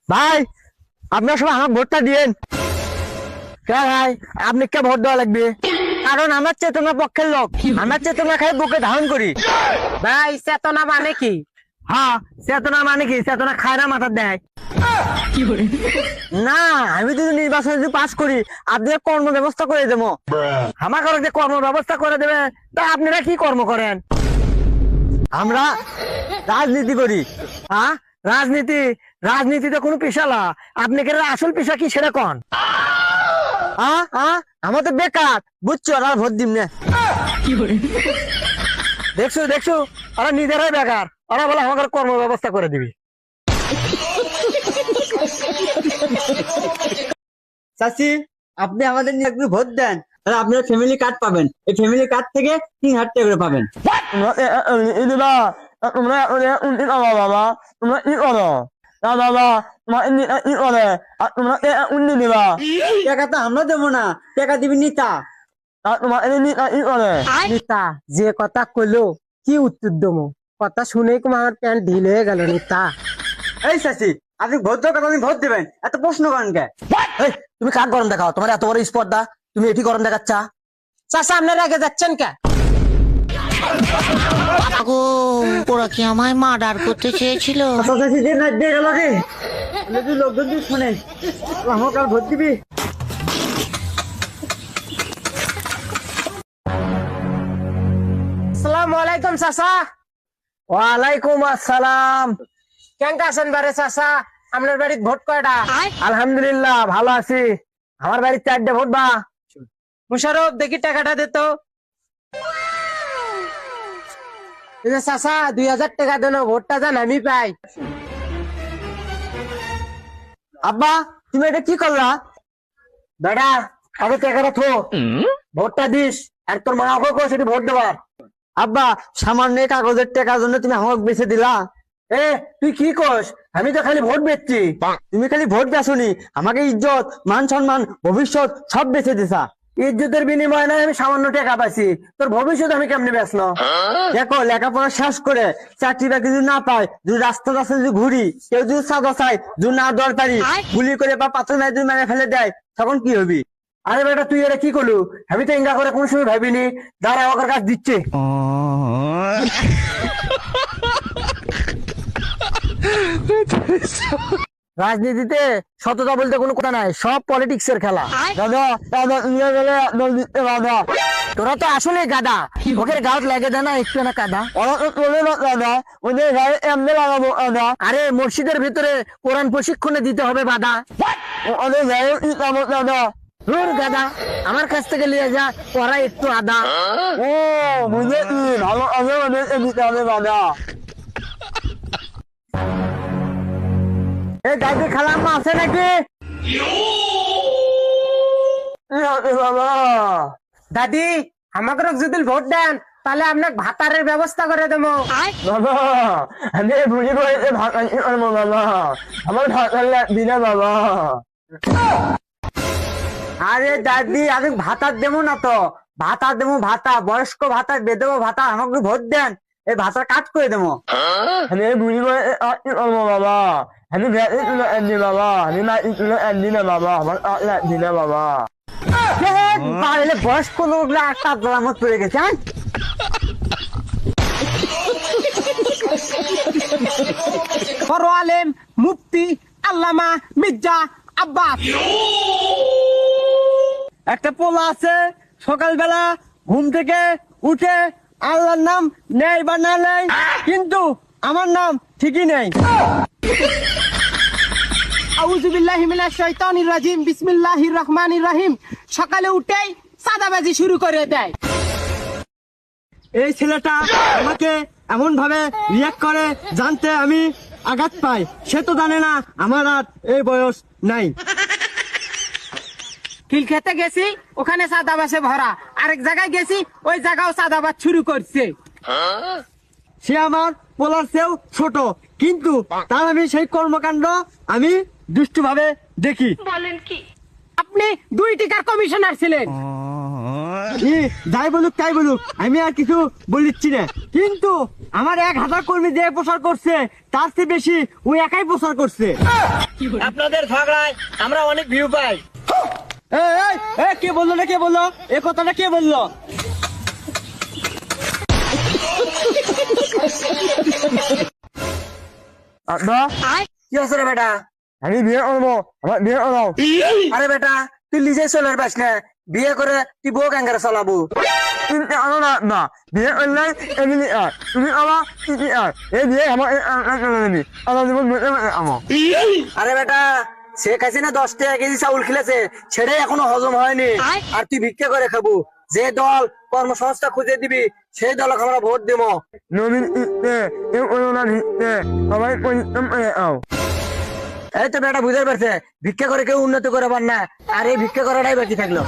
ভাই আপনার সবাই আমার ভোটটা দিয়েন। কে ভাই আপনি কে ভোট দেওয়া লাগবে? কারণ আমার চেতনা পক্ষের লোক, আমার চেতনা খাই বুকে ধারণ করি। ভাই চেতনা মানে কি? হ্যাঁ চেতনা মানে কি? চেতনা খায় না মাথা দেয় না। আমি যদি নির্বাচন যদি পাস করি আপনাদের কর্ম ব্যবস্থা করে দেবো। আমার ঘরে যে কর্ম ব্যবস্থা করে দেবে তা আপনারা কি কর্ম করেন? আমরা রাজনীতি করি। হ্যাঁ রাজনীতি, রাজনীতিতে কোনো পেশা না। আপনি কে আসল পেশা কি সেটা কন? আমার তো বেকার বুঝছো, আর ভোট দিম না। দেখছো দেখছো ওরা নিজেরাই বেকার, ওরা বলে আমাকে কর্ম ব্যবস্থা করে দিবি। চাচি আপনি আমাদের নিয়ে একটু ভোট দেন, তাহলে আপনার ফ্যামিলি কার্ড পাবেন। এই ফ্যামিলি কার্ড থেকে 3,000 টাকা করে পাবেন। বাবা তোমরা কি করো? বাবা কি করে? তোমরা দিবা? টাকা তো আমরা দেবো না, টাকা দিবি নিতা। তোমার কি করে? নিতা যে কথা কইলো কি উত্তর দেবো? কথা শুনেই আমার প্যান্ট ঢিল হয়ে গেল। নিতা এই চাচি আপনি ভোট দেওয়ার কথা, আপনি ভোট দেবেন, এত প্রশ্ন করেন কে? তুমি কাক গরম দেখাও? তোমার এত বড় স্পর্ধা, তুমি এটি গরম দেখাচ্ছা? চাচা আপনারা আগে যাচ্ছেন কে? গো, ওরা কি আমায় মার্ডার করতে চেয়েছিল? চাচি যে না দিয়ে গেল রে, যদি লোকজন দিয়ে শুনে আমাকে আর ভোট দিবি? আসসালামু আলাইকুম চাচা। ওয়ালাইকুম আসসালাম। কেমন আছেন বারে চাচা? আপনার বাড়ির ভোট কয়টা? আলহামদুলিল্লাহ ভালো আছি। আমার বাড়ির 4টে ভোট বা। মুশারফ দেখি টাকাটা দিত। চাচা 2,000 টাকা দেন, ভোটটা যান আমি পাই। আব্বা তুমি এটা কি করলা? বেটা আগে টাকাটা থো, ভোটটা দিস। আর তোর মা ওকে সেটি ভোট দেবার। আব্বা সামান্য এই কাগজের টাকার জন্য তুমি আমাকে বেছে দিলা? এ তুই কি কস? আমি তো খালি ভোট বেচছি। তুমি খালি ভোট বেচনি, আমাকে ইজ্জত মান সম্মান ভবিষ্যৎ সব বেছে দিছা। ইজ্জতের বিনিময়ে নয় আমি সামান্য টাকা পাইছি, তোর ভবিষ্যৎ আমি কেমনে বেচলো? দেখো লেখাপড়া শেষ করে চাকরি বাকরি যদি না পাই, যদি রাস্তা রাস্তা যদি ঘুরি, কেউ যদি চাঁদা চাই, যদি না দরকারি গুলি করে বা পাথর নাই যদি মেরে ফেলে দেয়, তখন কি হবি? আরে বেটা তুই এটা কি করলু? আমি তো ইঙ্গা করে কোন সময় ভাবিনি। দাঁড়া ওকে কাজ দিচ্ছে। রাজনীতিতে সততা বলতে কোনো কথা নাই, সব পলিটিক্স এর খেলা। দাদা দাদা দাদা তোরা তো আসলে গাদা, ওকে গাঁত লাগে দেয় না একটু না কাদা। দাদা ওদের গায়ে এমনি লাগাবো দাদা। আরে মসজিদের ভিতরে কোরআন প্রশিক্ষণে দিতে হবে বাধা। ওদের গায়ে দাদা গাদা আমার কাছ থেকে নিয়ে যা, পড়া একটু আদা। ও বুঝেছি, ভালো আগে ওদেরকে দিতে হবে বাধা। এই দাদি খালাম্মা আছে নাকি? বাবা দাদি আমাকে যদি ভোট দেন তাহলে আপনাকে ভাতারের ব্যবস্থা করে দেবো। বাবা আমি বুড়ি বয়সে ভাত আনতে পারবো বাবা, আমার ভাত লাগবি না বাবা। আরে দাদি আমি ভাতা দেবো না তো, ভাতা দেবো, ভাতা বয়স্ক ভাতা বেদেবো ভাতা, আমাকে ভোট দেন, এই ভাতা কাজ করে দেবো। আমি বুড়ি বয়সে আনতে পারবো বাবা, আমি ভেতরে তুলে আনছি বাবা, আমি মাটি তুলে আনছি না বাবা, আমার লাগবি না বাবা। পারলে বয়স্ক লোকগুলো একটা গ্রামত পড়ে গেছে। বড় আলেম মুফতি আল্লামা মির্জা আব্বাস। একটা পোলা আছে সকালবেলা ঘুম থেকে উঠে আল্লাহর নাম নেই বা না নেই, কিন্তু আমার নাম ঠিকই নেই। আউযু বিল্লাহি মিনাশ শাইতানির রাজিম, বিসমিল্লাহির রহমানির রহিম। সকালে উঠেই সাদাবাজি শুরু করে দেয়। এই ছেলেটা আমাকে এমন ভাবে রিয়াক্ট করে, জানতে আমি আঘাত পাই। সে তো জানে না আমার আর এই বয়স নাই। কিল খেতে গেছি, ওখানে সাদাবাসে ভরা। আরেক জায়গায় গেছি, ওই জায়গাও সাদাবাজ শুরু করছে। সে আমার পোলার চেয়েও ছোট, কিন্তু তার আমি সেই কর্মকাণ্ড আমি দুষ্টু ভাবে দেখি। আপনি 2 টাকার কমিশনার ছিলেন। যাই বলুক তাই বলুক, আমি আর কিছু বলিচ্ছি না, কিন্তু আমার 1000 কর্মী যে প্রচার করছে তার চেয়ে বেশি ওই একাই প্রচার করছে। আপনাদের ঝগড়ায় আমরা অনেক ভিউ পাই। কে বললো না, কে বললো এ কথাটা, কে বললো? আব্বা কি আছে রে বেটা? আমি বিয়ে করবো, আমার বিয়ে করো। আরে বেটা তুই নিজে চলে পাস না, বিয়ে করে তুই বউ ক্যাঙ্গারে চালাবো। চিন্তা করো না আব্বা, বিয়ে করলে এমনি আর তুমি আমার আর এই বিয়ে আমার আমার জীবন আমার। আরে বেটা শেখ হাসিনা 10 টাকা কেজি চাউল খেলেছে, সেটাই এখনো হজম হয়নি, আর তুই ভিক্ষা করে খাবো। যে দল কর্মসংস্থা খুঁজে দিবি সেই দলকে আমরা ভোট দেবো। নবীন ইচ্ছে কেউ করোনা ভিত্তে সবাই পরিশ্রম করে আও। এই তো বেটা বুঝতে পারছে, ভিক্ষা করে কেউ উন্নতি করে পার না, আর এই ভিক্ষা করাটাই বাকি থাকলো।